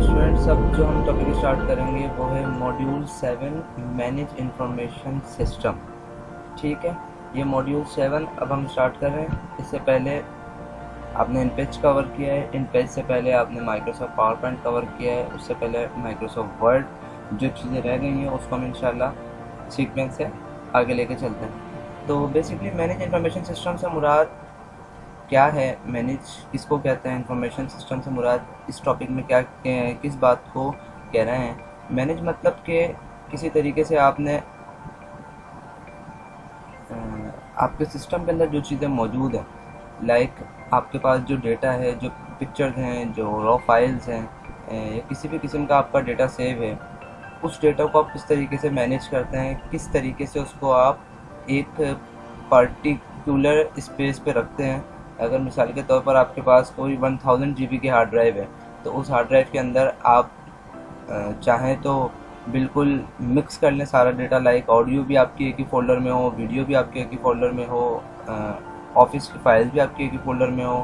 Students, अब जो हम टॉपिक स्टार्ट करेंगे वो है मॉड्यूल 7 मैनेज इंफॉर्मेशन सिस्टम। ठीक है, ये मॉड्यूल 7 अब हम स्टार्ट कर रहे हैं। इससे पहले आपने इनपेज कवर किया है, इनपेज से पहले आपने माइक्रोसॉफ्ट पावर पॉइंट कवर किया है, उससे पहले माइक्रोसॉफ्ट वर्ड। जो चीज़ें रह गई हैं उसको हम इंशाल्लाह सीक्वेंस से आगे लेके चलते हैं। तो बेसिकली मैनेज इंफॉर्मेशन सिस्टम से मुराद क्या है, मैनेज किसको कहते हैं, इंफॉर्मेशन सिस्टम से मुराद इस टॉपिक में क्या किस बात को कह रहे हैं। मैनेज मतलब कि किसी तरीके से आपने आपके सिस्टम के अंदर जो चीज़ें मौजूद हैं, लाइक आपके पास जो डेटा है, जो पिक्चर्स हैं, जो रॉ फाइल्स हैं, या किसी भी किस्म का आपका डेटा सेव है, उस डेटा को आप किस तरीके से मैनेज करते हैं, किस तरीके से उसको आप एक पार्टिकुलर स्पेस पे रखते हैं। अगर मिसाल के तौर पर आपके पास कोई 1000 GB की हार्ड ड्राइव है, तो उस हार्ड ड्राइव के अंदर आप चाहें तो बिल्कुल मिक्स कर लें सारा डेटा, लाइक ऑडियो भी आपकी एक ही फ़ोल्डर में हो, वीडियो भी आपके एक ही फ़ोल्डर में हो, ऑफिस की फाइल्स भी आपके एक ही फ़ोल्डर में हो,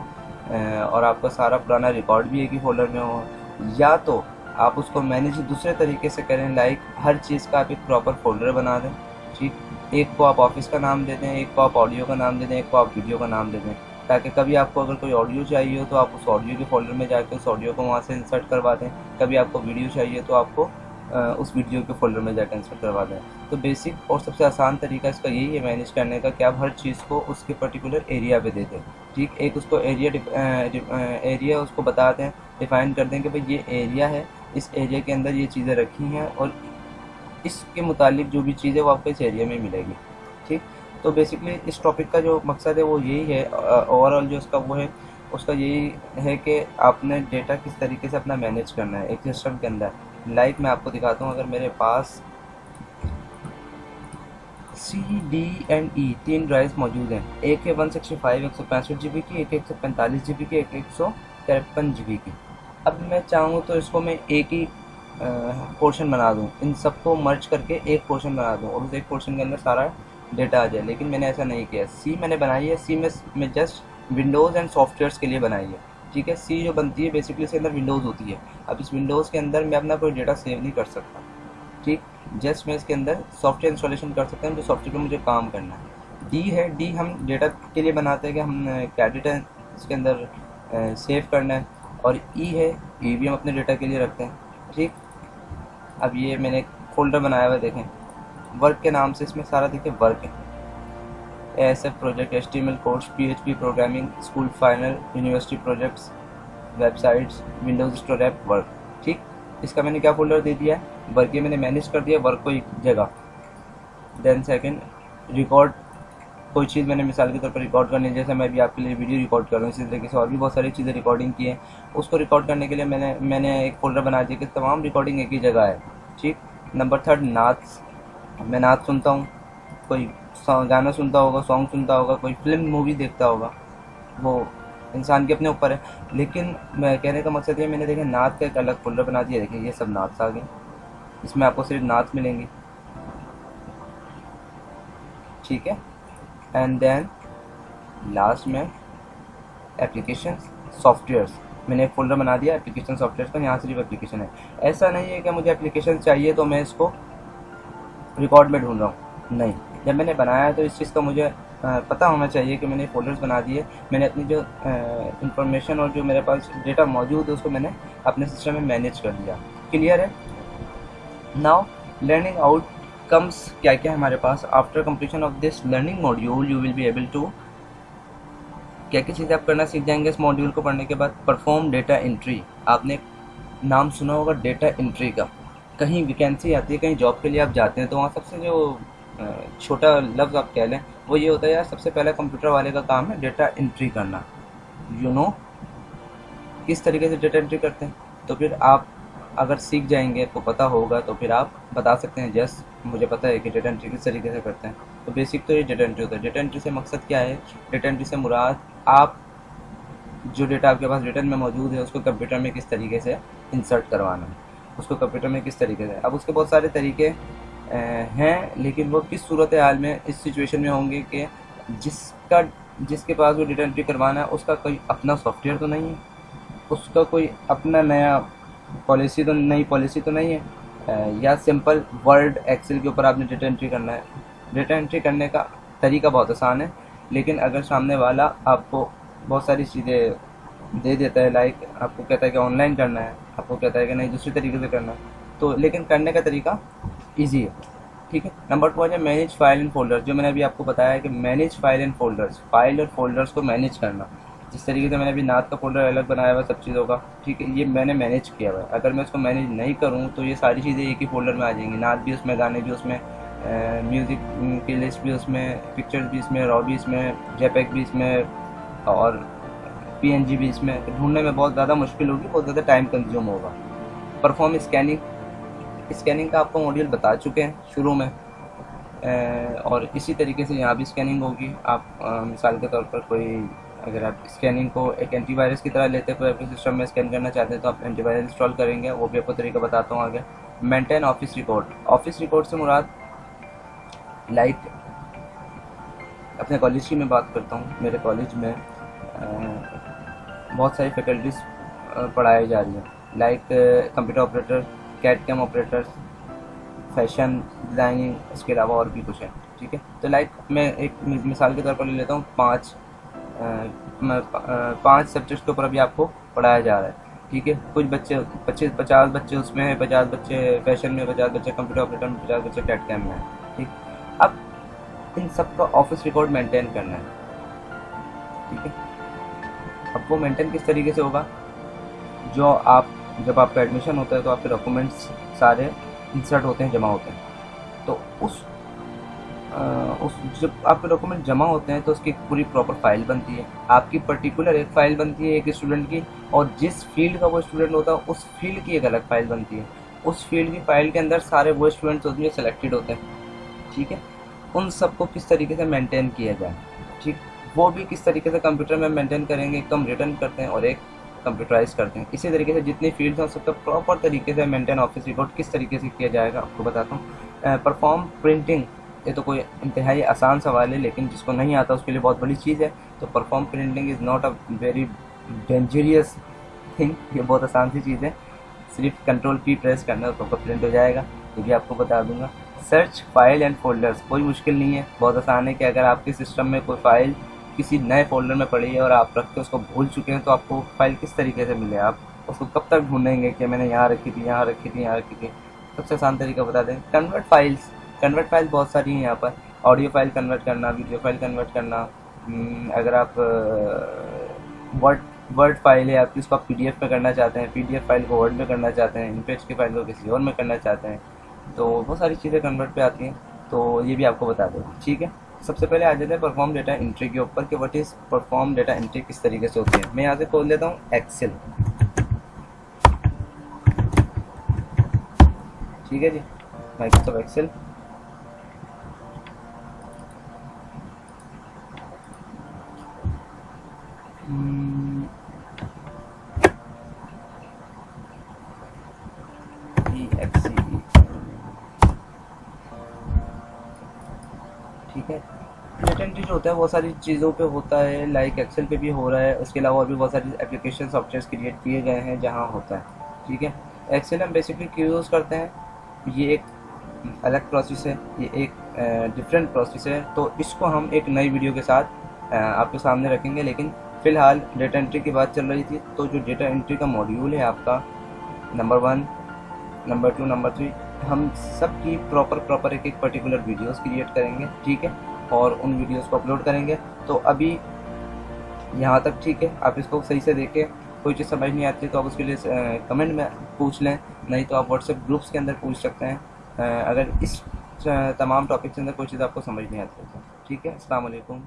और आपका सारा पुराना रिकॉर्ड भी एक ही फ़ोल्डर में हो। या तो आप उसको मैनेज दूसरे तरीके से करें, लाइक हर चीज़ का आप एक प्रॉपर फ़ोल्डर बना दें। ठीक, एक को आप ऑफिस का नाम दे दें, एक को आप ऑडियो का नाम दे दें, एक को आप वीडियो का नाम दे दें, ताकि कभी आपको अगर कोई ऑडियो चाहिए हो तो आप उस ऑडियो के फ़ोल्डर में जाकर उस ऑडियो को वहाँ से इंसर्ट करवा दें। कभी आपको वीडियो चाहिए तो आपको उस वीडियो के फ़ोल्डर में जाकर इंसर्ट करवा दें। तो बेसिक और सबसे आसान तरीका इसका यही है मैनेज करने का, कि आप हर चीज़ को उसके पर्टिकुलर एरिया पे दे दें। ठीक, एक उसको एरिया उसको बता दें, डिफ़ाइन कर दें कि भाई ये एरिया है, इस एरिया के अंदर ये चीज़ें रखी हैं और इसके मुतालिक जो भी चीज़ है वो आपको इस एरिया में मिलेगी। ठीक, तो बेसिकली इस टॉपिक का जो मकसद है वो यही है, ओवरऑल जो उसका वो है, उसका यही है कि आपने डेटा किस तरीके से अपना मैनेज करना है एक सिस्टम के अंदर। लाइक मैं आपको दिखाता हूँ, अगर मेरे पास C D and E 3 drives मौजूद हैं, एक है 165 165 GB की, एक 145 GB की, एक 153 GB की। अब मैं चाहूँ तो इसको मैं एक ही पोर्शन बना दूँ, इन सबको मर्ज करके एक पोर्शन बना दूँ और उस एक पोर्शन के अंदर सारा डेटा आ जाए, लेकिन मैंने ऐसा नहीं किया। सी मैंने बनाई है, सी में जस्ट विंडोज़ एंड सॉफ्टवेयर्स के लिए बनाई है। ठीक है, सी जो बनती है बेसिकली इसके अंदर विंडोज़ होती है। अब इस विंडोज़ के अंदर मैं अपना कोई डेटा सेव नहीं कर सकता। ठीक, जस्ट मैं इसके अंदर सॉफ्टवेयर इंस्टॉलेशन कर सकता हूँ जो सॉफ्टवेयर पर मुझे काम करना है। डी है, डी हम डेटा के लिए बनाते हैं कि हम क्या डेटा इसके अंदर सेव करना है। और ई है, ई भी हम अपने डेटा के लिए रखते हैं। ठीक, अब ये मैंने एक फ़ोल्डर बनाया हुआ है, देखें वर्क के नाम से, इसमें सारा देखिए वर्क है, ASF project, HTML course, PHP programming, school final, university projects, websites, Windows store app, work. ठीक, इसका मैंने क्या फ़ोल्डर दे दिया है, वर्क, ये मैंने मैनेज कर दिया वर्क को एक जगह। देन सेकंड, रिकॉर्ड, कोई चीज़ मैंने मिसाल के तौर पर रिकॉर्ड करनी है, जैसे मैं अभी आपके लिए वीडियो रिकॉर्ड कर रहा हूँ, इसी तरीके से और भी बहुत सारी चीज़ें रिकॉर्डिंग की है। उसको रिकॉर्ड करने के लिए मैंने एक फ़ोल्डर बना दिया कि तमाम रिकॉर्डिंग एक ही जगह है। ठीक, नंबर थर्ड, नाच, मैं नाच सुनता हूँ, कोई गाना सुनता होगा, सॉन्ग सुनता होगा, कोई फिल्म मूवी देखता होगा, वो इंसान के अपने ऊपर है। लेकिन मैं कहने का मकसद ये, मैंने देखे नाच का एक अलग फोल्डर बना दिया, देखिए ये सब नाच आ गए, इसमें आपको सिर्फ नाच मिलेंगी। ठीक है, एंड देन लास्ट में एप्लीकेशन सॉफ्टवेयर्स, मैंने एक फ़ोल्डर बना दिया एप्लीकेशन सॉफ्टवेयर का, यहाँ सिर्फ एप्लीकेशन है। ऐसा नहीं है कि मुझे एप्लीकेशन चाहिए तो मैं इसको रिकॉर्ड में ढूंढ रहा हूँ, नहीं, जब मैंने बनाया तो इस चीज़ का मुझे पता होना चाहिए कि मैंने फ़ोल्डर्स बना दिए, मैंने अपनी जो इंफॉर्मेशन और जो मेरे पास डेटा मौजूद है उसको मैंने अपने सिस्टम में मैनेज कर दिया। क्लियर है? नाउ लर्निंग आउटकम्स क्या क्या है हमारे पास। After completion of this learning module you will be able to, क्या क्या चीज़ें आप करना सीख जाएंगे इस मॉड्यूल को पढ़ने के बाद। परफॉर्म डेटा एंट्री, आपने नाम सुना होगा डेटा एंट्री का, कहीं वैकेंसी आती है, कहीं जॉब के लिए आप जाते हैं तो वहाँ सबसे जो छोटा लफ्ज़ आप कह लें वो ये होता है, यार सबसे पहले कंप्यूटर वाले का काम है डेटा एंट्री करना। यू नो किस तरीके से डेटा एंट्री करते हैं, तो फिर आप अगर सीख जाएंगे, आपको पता होगा, तो फिर आप बता सकते हैं जस मुझे पता है कि डेटा एंट्री किस तरीके से करते हैं। तो बेसिक तो ये डेटा एंट्री होता है। डेटा एंट्री से मकसद क्या है, डेटा एंट्री से मुराद आप जो डेटा आपके पास रिटर्न में मौजूद है उसको कंप्यूटर में किस तरीके से इंसर्ट करवाना है, उसको कंप्यूटर में किस तरीके से। अब उसके बहुत सारे तरीके हैं, लेकिन वो किस सूरत हाल में इस सिचुएशन में होंगे कि जिसके पास वो डेटा एंट्री करवाना है उसका कोई अपना सॉफ्टवेयर तो नहीं है, उसका कोई अपना नया पॉलिसी तो नई पॉलिसी तो नहीं है। या सिंपल वर्ड एक्सेल के ऊपर आपने डेटा एंट्री करना है। डेटा एंट्री करने का तरीका बहुत आसान है, लेकिन अगर सामने वाला आपको बहुत सारी चीज़ें दे देता है, लाइक आपको कहता है कि ऑनलाइन करना है, आपको कहता है कि नहीं दूसरी तरीके से करना है, तो लेकिन करने का तरीका ईजी है। ठीक है। नंबर 2 है मैनेज फाइल एंड फोल्डर्स। जो मैंने अभी आपको बताया है कि manage file and folders, file और फोल्डर्स को मैनेज करना। जिस तरीके से मैंने अभी नाथ का फोल्डर अलग बनाया हुआ सब चीज़ों का, ठीक है, ये मैंने मैनेज किया हुआ है। अगर मैं उसको मैनेज नहीं करूँ तो ये सारी चीज़ें एक ही फोल्डर में आ जाएंगी। नाथ भी उसमें, गाने भी उसमें, म्यूज़िक की लिस्ट भी उसमें, पिक्चर्स भी इसमें, रॉ भी इसमें, जेपैक भी इसमें, और पीएनजी भी इसमें। तो ढूंढने में बहुत ज़्यादा मुश्किल होगी, बहुत ज़्यादा टाइम कंज्यूम होगा। परफॉर्म स्कैनिंग, स्कैनिंग का आपको मॉड्यूल बता चुके हैं शुरू में, और इसी तरीके से यहाँ भी स्कैनिंग होगी। आप मिसाल के तौर पर कोई, अगर आप स्कैनिंग को एक एंटीवायरस की तरह लेते हैं, कोई अपने सिस्टम में स्कैन करना चाहते हैं तो आप एंटीवायरस इंस्टॉल करेंगे, वो भी आपको तरीका बताता हूँ आगे। Maintain office record. Office record से मुराद लाइक अपने कॉलेज की मैं बात करता हूँ। मेरे कॉलेज में बहुत सारी फैकल्टीज़ पढ़ाई जा रही हैं, like computer operator, CAD CAM operators, fashion designing, इसके अलावा और भी कुछ है। ठीक है। तो लाइक मैं एक मिसाल के तौर पर ले लेता हूँ, 5 सब्जेक्ट के ऊपर अभी आपको पढ़ाया जा रहा है। ठीक है। कुछ बच्चे 50 बच्चे उसमें हैं, 50 बच्चे फैशन में, 50 बच्चे कंप्यूटर ऑपरेटर में, 50 बच्चे कैड कैम में हैं। ठीक। अब इन सब का ऑफिस रिकॉर्ड मेंटेन करना है। ठीक है। अब वो मेंटेन किस तरीके से होगा, जब आपका एडमिशन होता है तो आपके डॉक्यूमेंट्स सारे इंसर्ट होते हैं, जमा होते हैं। तो उस जब आपके डॉक्यूमेंट जमा होते हैं तो उसकी एक पूरी प्रॉपर फाइल बनती है। आपकी पर्टिकुलर एक फ़ाइल बनती है एक स्टूडेंट की, और जिस फील्ड का वो स्टूडेंट होता है उस फील्ड की एक अलग फ़ाइल बनती है। उस फील्ड की फ़ाइल के अंदर सारे वो स्टूडेंट्स होते हैं जो सिलेक्टेड होते हैं। ठीक है। उन सबको किस तरीके से मेंटेन किया जाए, ठीक, वो भी किस तरीके से कंप्यूटर में मेंटेन करेंगे। एक तो हम रिटर्न करते हैं और एक कंप्यूटराइज करते हैं। इसी तरीके से जितनी फील्ड्स हैं सबका प्रॉपर तरीके से मेंटेन ऑफिस रिकॉर्ड किस तरीके से किया जाएगा आपको बताता हूँ। परफॉर्म प्रिंटिंग, ये तो कोई इंतहाई आसान सवाल है, लेकिन जिसको नहीं आता उसके लिए बहुत बड़ी चीज़ है। तो perform printing is not a very dangerous thing, ये बहुत आसान सी चीज़ है। सिर्फ कंट्रोल P प्रेस करना है तो प्रिंट हो जाएगा, ये भी आपको बता दूंगा। सर्च फाइल एंड फोल्डर्स, कोई मुश्किल नहीं है, बहुत आसान है कि अगर आपके सिस्टम में कोई फाइल किसी नए फोल्डर में पड़ी है और आप रख के उसको भूल चुके हैं तो आपको फाइल किस तरीके से मिले, आप उसको कब तक ढूंढेंगे कि मैंने यहाँ रखी थी, यहाँ रखी थी, यहाँ रखी थी। सबसे आसान तरीका बता दें, कन्वर्ट फाइल्स। कन्वर्ट फाइल बहुत सारी हैं यहाँ पर, ऑडियो फाइल कन्वर्ट करना, वीडियो फाइल कन्वर्ट करना। अगर आप वर्ड फाइल है आपकी, उसको आप PDF में करना चाहते हैं, PDF फाइल को वर्ड में करना चाहते हैं, इमेज की फाइल को किसी और में करना चाहते हैं, तो बहुत सारी चीज़ें कन्वर्ट पे आती हैं। तो ये भी आपको बता दें। ठीक है। सबसे पहले आ जाते हैं परफॉर्म डेटा एंट्री के ऊपर कि what is perform data entry, किस तरीके से होती है। मैं यहाँ से खोल लेता हूँ एक्सेल। ठीक है जी, माइक्रोसॉफ्ट एक्सेल। ठीक है। डेटा एंट्री जो होता है बहुत सारी चीज़ों पे होता है, लाइक एक्सेल पे भी हो रहा है, उसके अलावा और भी बहुत सारी एप्लीकेशन सॉफ्टवेयर क्रिएट किए गए हैं जहाँ होता है। ठीक है। एक्सेल हम बेसिकली क्यों यूज़ करते हैं, ये एक अलग प्रोसेस है, ये एक डिफरेंट प्रोसेस है, तो इसको हम एक नई वीडियो के साथ आपके सामने रखेंगे। लेकिन फ़िलहाल डेटा एंट्री की बात चल रही थी, तो जो डेटा एंट्री का मॉड्यूल है आपका, नंबर 1, नंबर 2, नंबर 3, हम सब की प्रॉपर एक पर्टिकुलर वीडियोस क्रिएट करेंगे। ठीक है। और उन वीडियोस को अपलोड करेंगे। तो अभी यहाँ तक ठीक है, आप इसको सही से देखें। कोई चीज़ समझ नहीं आती तो आप उसके लिए कमेंट में पूछ लें, नहीं तो आप व्हाट्सएप ग्रुप्स के अंदर पूछ सकते हैं अगर इस तमाम टॉपिक के अंदर कोई चीज़ आपको समझ नहीं आती है। ठीक है। अस्सलाम वालेकुम।